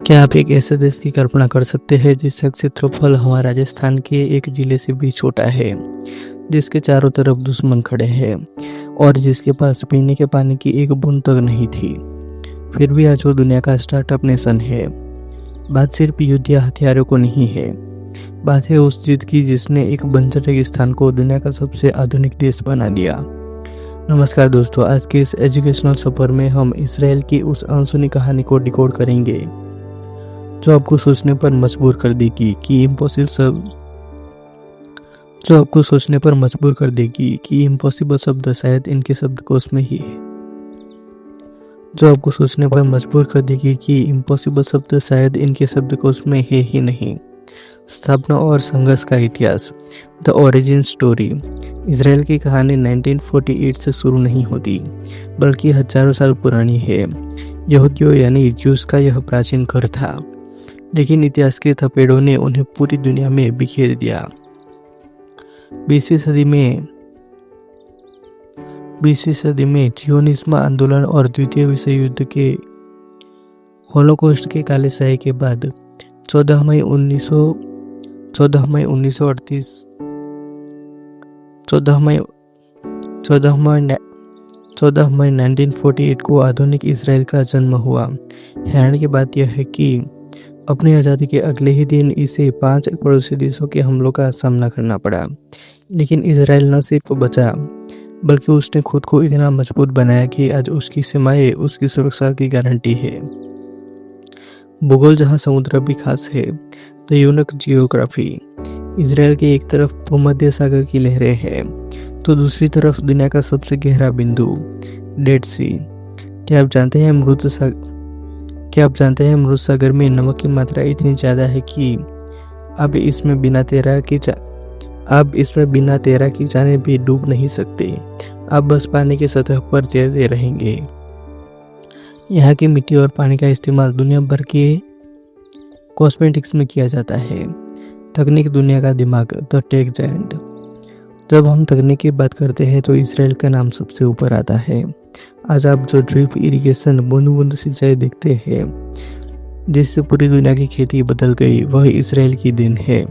क्या आप एक ऐसे देश की कल्पना कर सकते हैं जिसका क्षेत्रफल हमारे राजस्थान के एक जिले से भी छोटा है, जिसके चारों तरफ दुश्मन खड़े हैं और जिसके पास पीने के पानी की एक बूंद तक नहीं थी। फिर भी आज वो दुनिया का स्टार्टअप नेशन है। बात सिर्फ युद्ध या हथियारों को नहीं है, बात है उस जिद की जिसने एक बंजर रेगिस्तान को दुनिया का सबसे आधुनिक देश बना दिया। नमस्कार दोस्तों, आज के इस एजुकेशनल सफर में हम इसराइल की उस अनसुनी कहानी को डिकोड करेंगे जो आपको सोचने पर मजबूर कर देगी कि इम्पॉसिबल शब्द शायद इनके शब्दकोश में ही है। जो आपको सोचने पर मजबूर कर देगी कि इम्पॉसिबल शब्द शायद इनके शब्दकोश में है ही नहीं। स्थापना और संघर्ष का इतिहास, द ओरिजिन स्टोरी। इसराइल की कहानी 1948 से शुरू नहीं होती, बल्कि हजारों साल पुरानी है। यहूदियों यानी ज्यूस का यह प्राचीन घर था, लेकिन इतिहास के थपेड़ों ने उन्हें पूरी दुनिया में बिखेर दिया। 20वीं सदी में जियोनिज्म आंदोलन और द्वितीय विश्व युद्ध के होलोकॉस्ट के काले साये के बाद 14 मई 1948 को आधुनिक इसराइल का जन्म हुआ। हैरानी की बात यह है कि अपनी आज़ादी के अगले ही दिन इसे 5 पड़ोसी देशों के हमलों का सामना करना पड़ा, लेकिन इसराइल न सिर्फ बचा बल्कि उसने खुद को इतना मजबूत बनाया कि आज उसकी सीमाएं उसकी सुरक्षा की गारंटी है। भूगोल जहां समुद्र भी खास है, द यूनिक जियोग्राफी। इसराइल की एक तरफ भूमध्य सागर की लहरें हैं तो दूसरी तरफ दुनिया का सबसे गहरा बिंदु डेड सी। क्या आप जानते हैं मृत सागर में नमक की मात्रा इतनी ज़्यादा है कि अब इसमें बिना तैराकी जाने भी डूब नहीं सकते। आप बस पानी की सतह पर तैरते रहेंगे। यहाँ की मिट्टी और पानी का इस्तेमाल दुनिया भर के कॉस्मेटिक्स में किया जाता है। तकनीक दुनिया का दिमाग, द टेक जायंट। जब हम तकनीक की बात करते हैं तो इसराइल का नाम सबसे ऊपर आता है। आज आप जो ड्रिप इरिगेशन, बूंद बूंद सिंचाई देखते हैं, जिससे पूरी दुनिया की खेती बदल गई, वह इसराइल की देन है।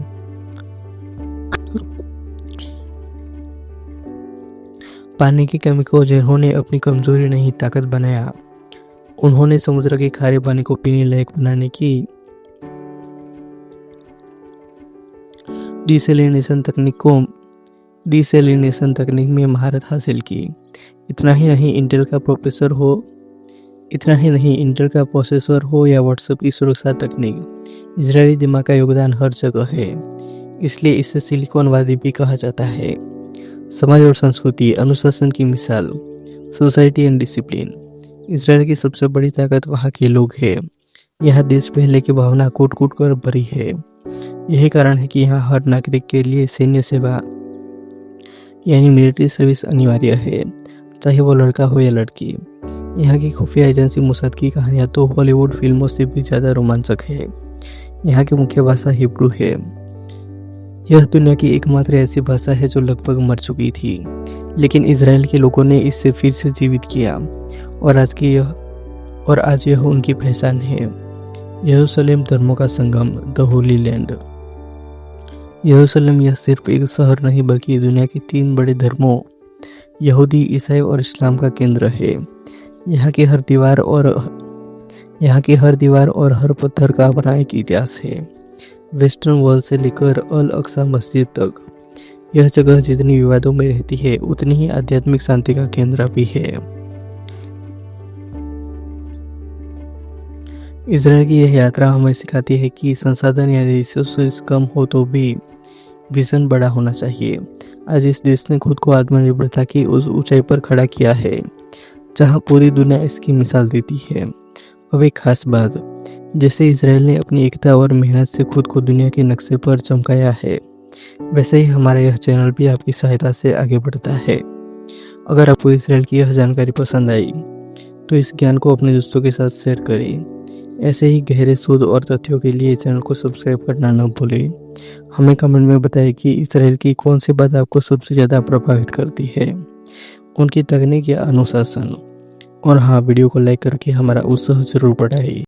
पानी की कमी को जिन्होंने अपनी कमजोरी नहीं ताकत बनाया, उन्होंने समुद्र के खारे पानी को पीने लायक बनाने की डिसैलिनेशन तकनीक में महारत हासिल की। इतना ही नहीं, इंटेल का प्रोसेसर हो या व्हाट्सएप की सुरक्षा तकनीक, इजरायली दिमाग का योगदान हर जगह है। इसलिए इसे सिलिकॉन वादी भी कहा जाता है। समाज और संस्कृति, अनुशासन की मिसाल, सोसाइटी एंड डिसिप्लिन। इसराइल की सबसे बड़ी ताकत वहाँ के लोग हैं। यहाँ देश पहले की भावना कूट कूट कर भरी है। यही कारण है कि यहाँ हर नागरिक के लिए सैन्य सेवा यानी मिलिट्री सर्विस अनिवार्य है, चाहे वो लड़का हो या लड़की। यहाँ की खुफिया एजेंसी मोसाद की कहानियाँ तो हॉलीवुड फिल्मों से भी ज़्यादा रोमांचक है। यहाँ की मुख्य भाषा हिब्रू है। यह दुनिया की एकमात्र ऐसी भाषा है जो लगभग मर चुकी थी, लेकिन इजराइल के लोगों ने इसे फिर से जीवित किया और आज यह उनकी पहचान है। यरूशलेम धर्मों का संगम, द होली लैंड। यरूशलेम यह सिर्फ एक शहर नहीं बल्कि दुनिया के 3 बड़े धर्मों यहूदी, ईसाई और इस्लाम का केंद्र है। यहाँ की हर दीवार और हर पत्थर का अपना एक इतिहास है। वेस्टर्न वॉल से लेकर अल अक्सा मस्जिद तक, यह जगह जितनी विवादों में रहती है उतनी ही आध्यात्मिक शांति का केंद्र भी है। इजराइल की यह यात्रा हमें सिखाती है कि संसाधन या रिसोर्सेस कम हो तो भी विजन बड़ा होना चाहिए। आज इस देश ने खुद को आत्मनिर्भरता की उस ऊंचाई पर खड़ा किया है जहां पूरी दुनिया इसकी मिसाल देती है। अब एक खास बात, जैसे इजराइल ने अपनी एकता और मेहनत से खुद को दुनिया के नक्शे पर चमकाया है, वैसे ही हमारा यह चैनल भी आपकी सहायता से आगे बढ़ता है। अगर आपको इसराइल की यह जानकारी पसंद आई तो इस ज्ञान को अपने दोस्तों के साथ शेयर करें। ऐसे ही गहरे शोध और तथ्यों के लिए चैनल को सब्सक्राइब करना न भूलें। हमें कमेंट में बताएं कि इसराइल की कौन सी बात आपको सबसे ज़्यादा प्रभावित करती है, उनकी तकनीक या अनुशासन। और हाँ, वीडियो को लाइक करके हमारा उत्साह जरूर बढ़ाइए।